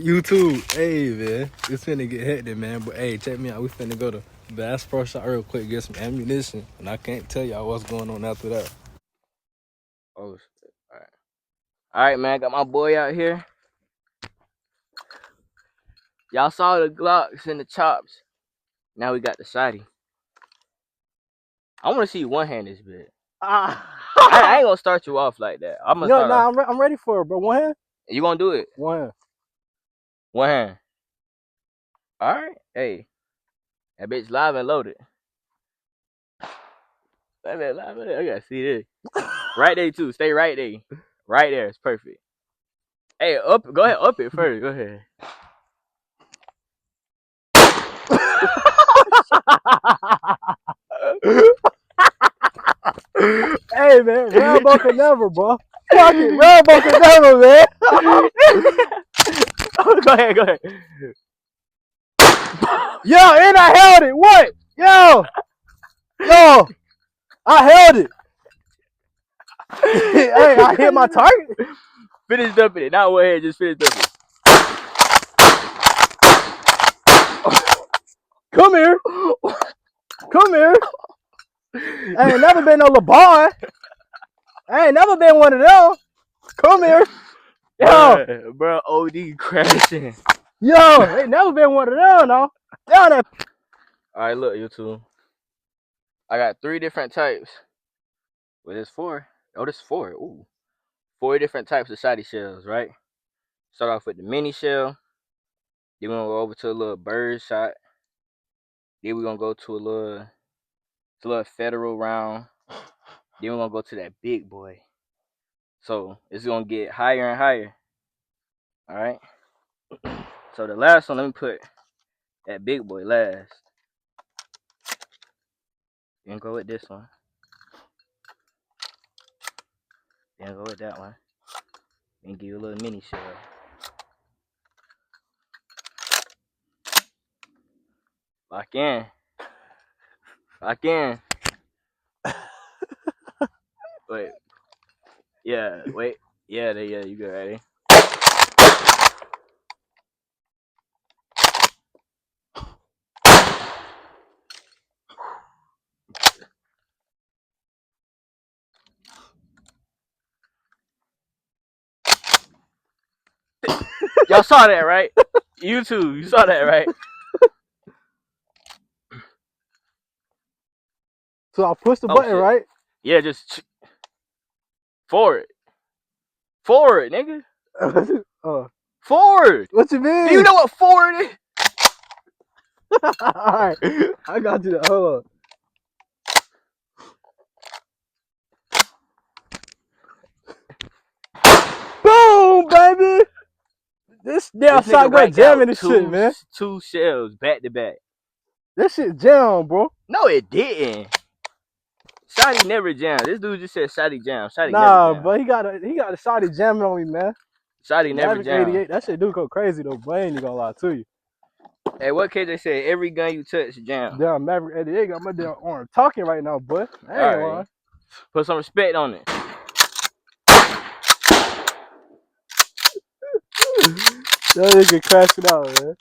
YouTube, hey man, it's finna get hectic, man. But hey, check me out. We finna go to Bass Pro Shop real quick, get some ammunition, and I can't tell y'all what's going on after that. Oh shit. All right, man. Got my boy out here. Y'all saw the Glocks and the chops. Now we got the shotty. I want to see you one hand this bit. I ain't gonna start you off like that. I'm gonna No, start off. nah, I'm ready for it, bro. One hand, You gonna do it? one hand. One hand. All right. Hey, that bitch live and loaded. That bitch live and loaded. I gotta see this. Right there too. Stay right there. Right there. It's perfect. Hey, up. Go ahead. Up it first. Go ahead. Hey man, Rambo can never, bro. Fuck it, Rambo can never, man. Go ahead. Go ahead. Yo, and I held it. What? Yo, I held it. Hey, I hit my target. Finish up in it. Not one hand. Just finish up it. Come here. Come here. I ain't never been no LeBron. I ain't never been one of them. Come here. Yo. Bro, OD crashing. Yo, ain't never been one of them, no. Down that. Alright, look, YouTube. I got 3 different types. Well, there's 4. Oh, there's 4. Ooh. 4 different types of shotty shells, right? Start off with the mini shell. Then we're gonna go over to a little bird shot. Then we're gonna go to a little federal round. Then we're gonna go to that big boy. So it's gonna get higher and higher. Alright. So the last one, let me put that big boy last. Then go with this one. Then go with that one. Then give you a little mini shell. Lock in. Lock in. Wait. Yeah, wait. Yeah, you good, ready? Y'all saw that, right? You too. You saw that, right? So I push the button, shit. right? Yeah, just forward. Forward, nigga. Forward. What you mean? Do you know what forward is? Alright, I got you. Hold on. Boom, baby. This damn shotgun jamming this shit, man. 2 shells back to back. This shit jam, bro. No, it didn't. Shotty never jammed. This dude just said Shotty jam. Shotty Nah, never jammed. but he got a shotty jamming on me, man. Shotty never Maverick jammed. 88, that shit do go crazy though, but I ain't gonna lie to you. Hey, what KJ said? Every gun you touch jam. Damn, Maverick 88 got my damn arm talking right now, boy. I ain't lying. Put some respect on it. That nigga crashing out, man.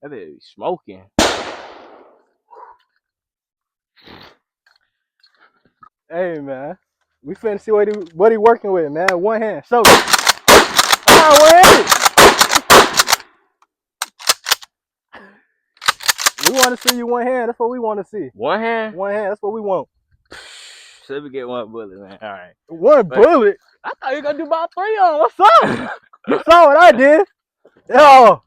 That bitch be smoking. Hey, man. We finna see what he working with, man. One hand. So, one-handed. We want to see you one hand. That's what we want to see. One hand? One hand. That's what we want. So we get one bullet, man. All right. One bullet? I thought you were going to do about 3 on. What's up? You saw what I did. Yo.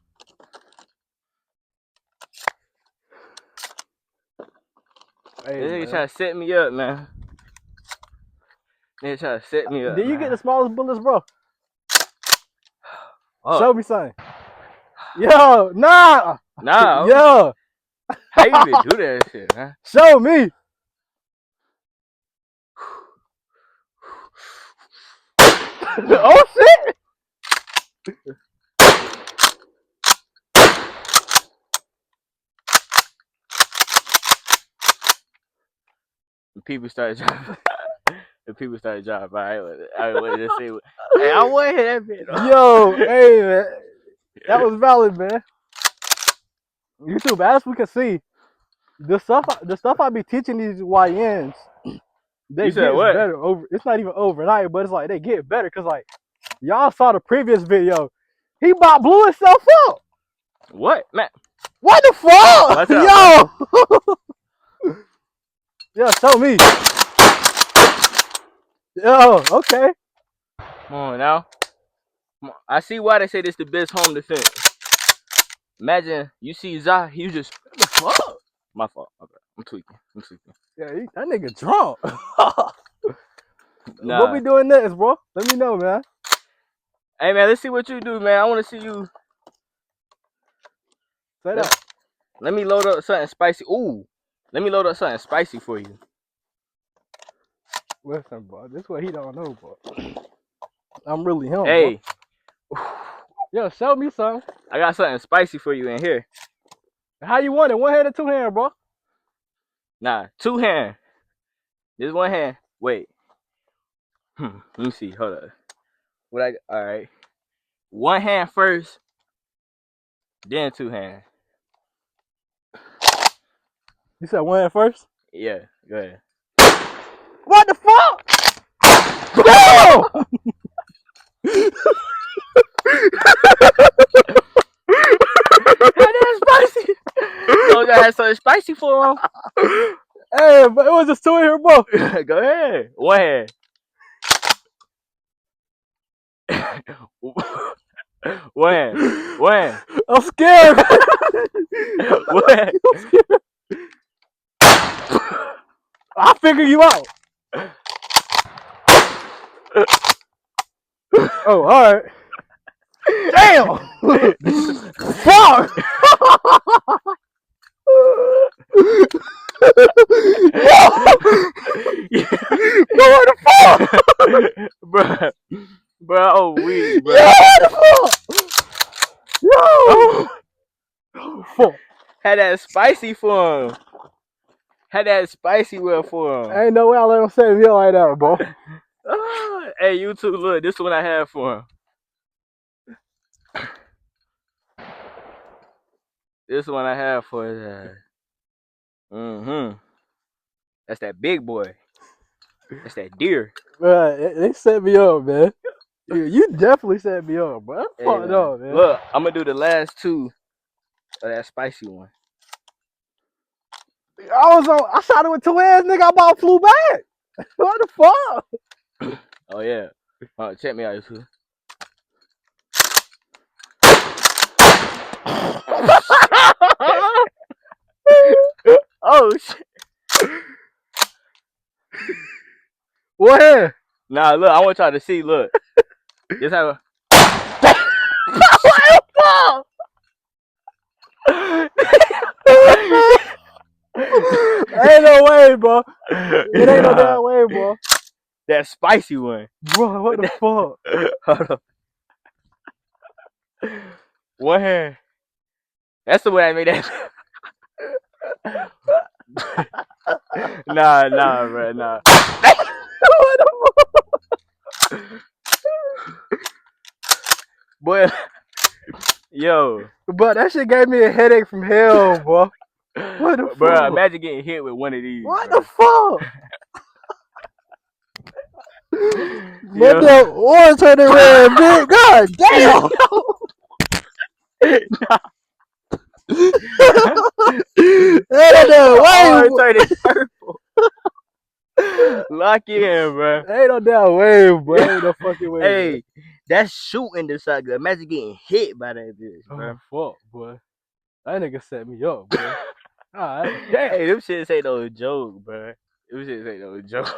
Hey, this nigga trying to set me up, man. Nigga trying to set me up. Did you get the smallest bullets, bro? Oh. Show me something. Yo, nah. Nah. Yo. How you even do that shit, man? Show me. Oh shit. People started driving. The people started driving by. I wanted to say, hey, I want to hear that bitch. Yo, hey man. That was valid, man. YouTube, as we can see, the stuff I be teaching these YNs, they You said get what? better over. It's not even overnight, but it's like they get better because like y'all saw the previous video. He about blew himself up. What, man? What the fuck? What's up, Yo. Yeah, show me. Yo, okay. Come on now. Come on. I see why they say this the best home defense. Imagine you see Za, he just What the fuck? my fault. Okay. I'm tweaking. Yeah, that nigga drunk. Nah. What we doing next, bro? Let me know, man. Hey man, let's see what you do, man. I want to see you. Say that. Let me load up something spicy. Ooh, let me load up something spicy for you. Listen, bro. This is what he don't know, bro. I'm really him, Hey. bro. Yo, show me something. I got something spicy for you in here. How you want it? One hand or two hand, bro? Nah, two hand. This one hand. Wait. Let me see. Hold up. All right. One hand first, then two hand. You said one hand first? Yeah, go ahead. What the fuck? Damn! That's spicy. So I had something spicy for him. Hey, but it was just two in here, bro. Go ahead. One hand. One hand. One hand. I'm scared. One hand. I'm scared. I'll figure you out. Oh, all right. Damn! Fuck! What the fuck? Bruh. Bruh, oh weak, bruh. Yo, what the fuck? Yo! Oh, fuck. Had that spicy for him. Had that spicy well for him. Ain't no way I let him say me like that, bro. Hey, YouTube, look, this is what I have for him. This is what I have for his ass. That's that big boy. That's that deer. Bruh, they set me up, man. You definitely set me up, bro. That's fucked up, man. Look, I'm gonna do the last two of that spicy one. I shot it with two hands, nigga. I about flew back. What the fuck? Oh yeah. Check me out, YouTube. Oh shit. What hand? Nah, look, I want y'all to see, look. This how What the fuck? Ain't no way, bro. It ain't no damn way, bro. That spicy one. Bro, what the fuck? Hold on. One hand. That's the way I made that. Nah, bro, nah. What the fuck? Boy, yo. But that shit gave me a headache from hell, bro. What the Bro, fuck? imagine getting hit with one of these. What bro. the fuck? What the orange turning red, bitch? God damn! Ain't no way, Turning purple. Lock in, bro. Ain't no damn way, bro. Ain't no fucking way. Hey, that's shooting the shotgun. Imagine getting hit by that bitch, bro. Oh fuck, boy. That nigga set me up, bro. Alright, damn. Hey, them shits ain't no joke, bro. Them shits ain't no joke.